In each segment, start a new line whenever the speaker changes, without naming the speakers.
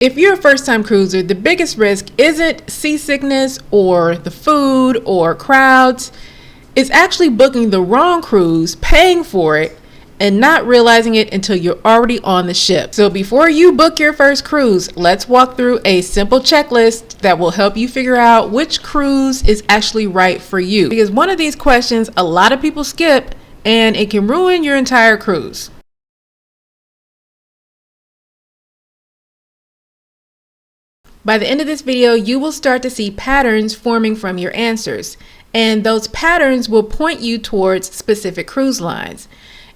If you're a first-time cruiser, the biggest risk isn't seasickness or the food or crowds. It's actually booking the wrong cruise, paying for it, and not realizing it until you're already on the ship. So before you book your first cruise, let's walk through a simple checklist that will help you figure out which cruise is actually right for you. Because one of these questions a lot of people skip, and it can ruin your entire cruise. By the end of this video, you will start to see patterns forming from your answers, and those patterns will point you towards specific cruise lines.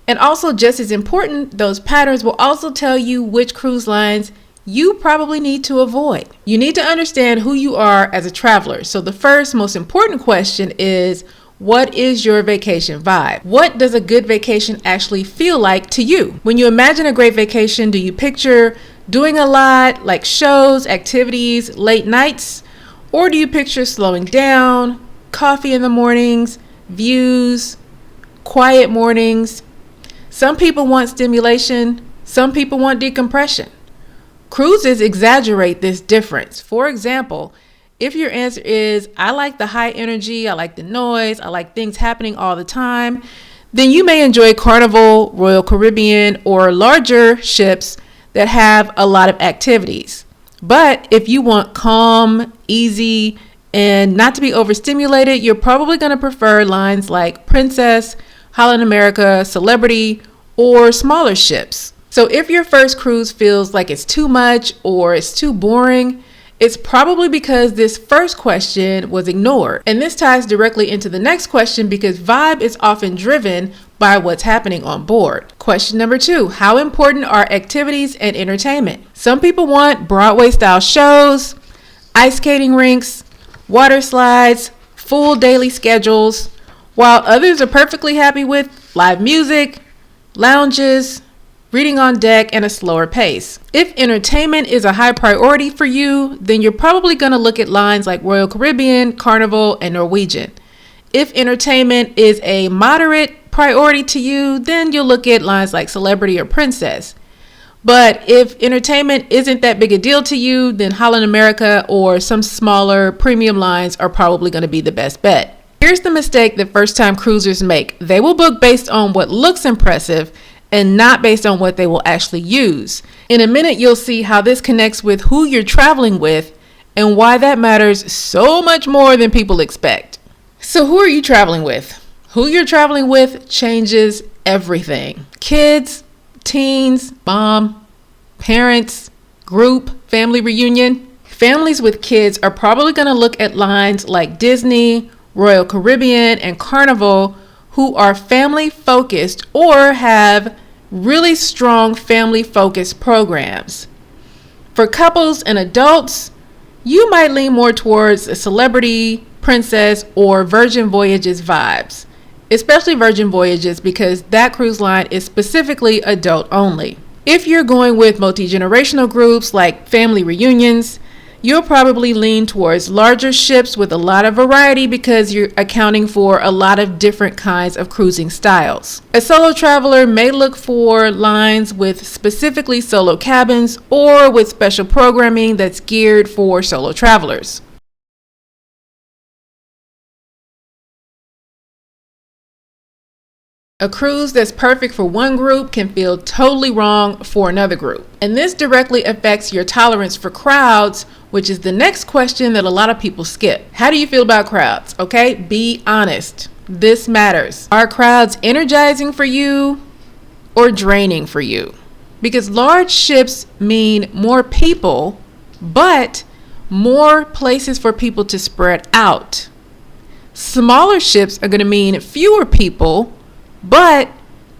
And also, just as important, those patterns will also tell you which cruise lines you probably need to avoid. You need to understand who you are as a traveler. So the first most important question is, what is your vacation vibe? What does a good vacation actually feel like to you? When you imagine a great vacation, do you picture doing a lot, like shows, activities, late nights? Or do you picture slowing down, coffee in the mornings, views, quiet mornings? Some people want stimulation, some people want decompression. Cruises exaggerate this difference. For example, if your answer is, I like the high energy, I like the noise, I like things happening all the time, then you may enjoy Carnival, Royal Caribbean, or larger ships that have a lot of activities. But if you want calm, easy, and not to be overstimulated, you're probably going to prefer lines like Princess, Holland America, Celebrity, or smaller ships. So if your first cruise feels like it's too much or it's too boring, it's probably because this first question was ignored. And this ties directly into the next question because vibe is often driven by what's happening on board. Question number 2, how important are activities and entertainment? Some people want Broadway style shows, ice skating rinks, water slides, full daily schedules, while others are perfectly happy with live music, lounges, reading on deck, and a slower pace. If entertainment is a high priority for you, then you're probably going to look at lines like Royal Caribbean, Carnival, and Norwegian. If entertainment is a moderate priority to you, then you'll look at lines like Celebrity or Princess. But if entertainment isn't that big a deal to you, then Holland America or some smaller premium lines are probably going to be the best bet. Here's the mistake that first-time cruisers make. They will book based on what looks impressive and not based on what they will actually use. In a minute, you'll see how this connects with who you're traveling with and why that matters so much more than people expect. So who are you traveling with? Who you're traveling with changes everything. Kids, teens, mom, parents, group, family reunion. Families with kids are probably going to look at lines like Disney, Royal Caribbean, and Carnival, who are family focused or have really strong family focused programs. For couples and adults, you might lean more towards a Celebrity, Princess, or Virgin Voyages vibes, especially Virgin Voyages because that cruise line is specifically adult only. If you're going with multi-generational groups like family reunions, you'll probably lean towards larger ships with a lot of variety because you're accounting for a lot of different kinds of cruising styles. A solo traveler may look for lines with specifically solo cabins or with special programming that's geared for solo travelers. A cruise that's perfect for one group can feel totally wrong for another group. And this directly affects your tolerance for crowds, which is the next question that a lot of people skip. How do you feel about crowds? Okay, be honest. This matters. Are crowds energizing for you or draining for you? Because large ships mean more people, but more places for people to spread out. Smaller ships are going to mean fewer people, but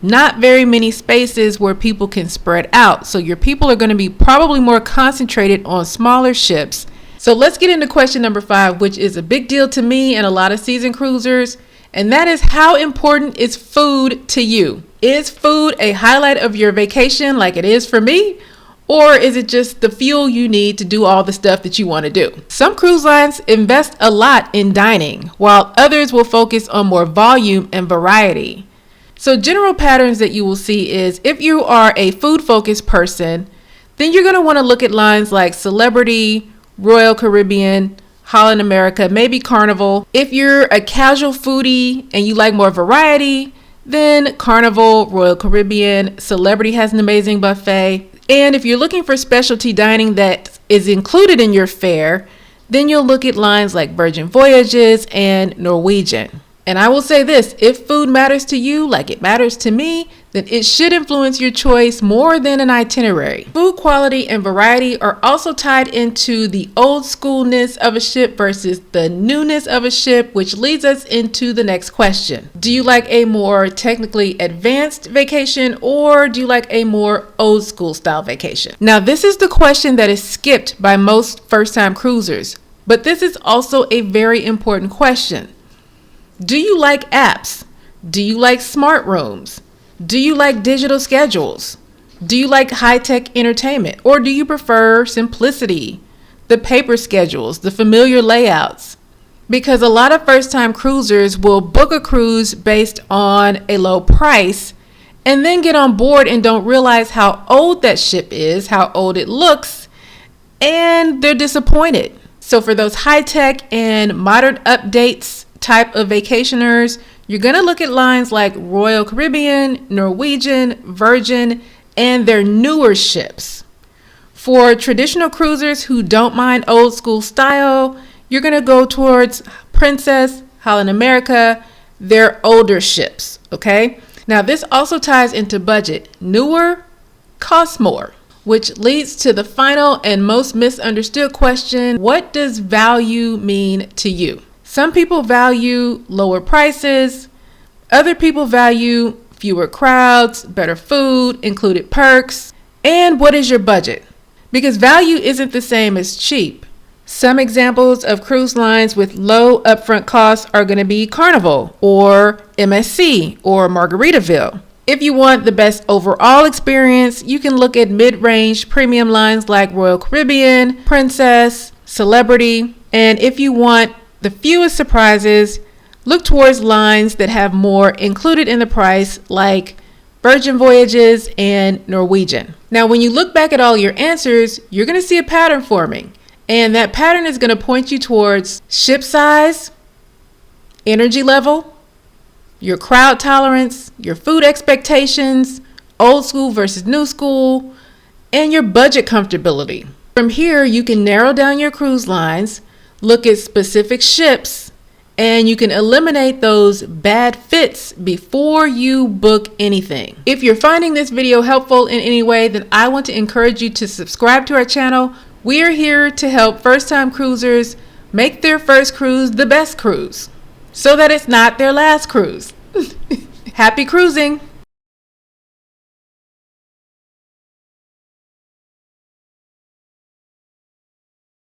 not very many spaces where people can spread out. So your people are going to be probably more concentrated on smaller ships. So let's get into question number 5, which is a big deal to me and a lot of seasoned cruisers. And that is, how important is food to you? Is food a highlight of your vacation like it is for me? Or is it just the fuel you need to do all the stuff that you want to do? Some cruise lines invest a lot in dining, while others will focus on more volume and variety. So general patterns that you will see is, if you are a food-focused person, Then you're going to want to look at lines like Celebrity, Royal Caribbean, Holland America, maybe Carnival. If you're a casual foodie and you like more variety, then Carnival, Royal Caribbean, Celebrity has an amazing buffet. And if you're looking for specialty dining that is included in your fare, then you'll look at lines like Virgin Voyages and Norwegian. And I will say this, if food matters to you like it matters to me, then it should influence your choice more than an itinerary. Food quality and variety are also tied into the old schoolness of a ship versus the newness of a ship, which leads us into the next question. Do you like a more technically advanced vacation, or do you like a more old school style vacation? Now, this is the question that is skipped by most first-time cruisers, but this is also a very important question. Do you like apps? Do you like smart rooms? Do you like digital schedules? Do you like high-tech entertainment? Or do you prefer simplicity, the paper schedules, the familiar layouts? Because a lot of first-time cruisers will book a cruise based on a low price and then get on board and don't realize how old that ship is, how old it looks, and they're disappointed. So for those high-tech and modern updates type of vacationers, you're going to look at lines like Royal Caribbean, Norwegian, Virgin, and their newer ships. For traditional cruisers who don't mind old school style, you're going to go towards Princess, Holland America, their older ships, okay? Now this also ties into budget. Newer costs more, which leads to the final and most misunderstood question: what does value mean to you? Some people value lower prices. Other people value fewer crowds, better food, included perks. And what is your budget? Because value isn't the same as cheap. Some examples of cruise lines with low upfront costs are going to be Carnival or MSC or Margaritaville. If you want the best overall experience, you can look at mid-range premium lines like Royal Caribbean, Princess, Celebrity. And if you want the fewest surprises, look towards lines that have more included in the price like Virgin Voyages and Norwegian. Now, when you look back at all your answers, you're going to see a pattern forming. And that pattern is going to point you towards ship size, energy level, your crowd tolerance, your food expectations, old school versus new school, and your budget comfortability. From here, you can narrow down your cruise lines, look at specific ships, and you can eliminate those bad fits before you book anything. If you're finding this video helpful in any way, then I want to encourage you to subscribe to our channel. We are here to help first-time cruisers make their first cruise the best cruise, so that it's not their last cruise. Happy cruising!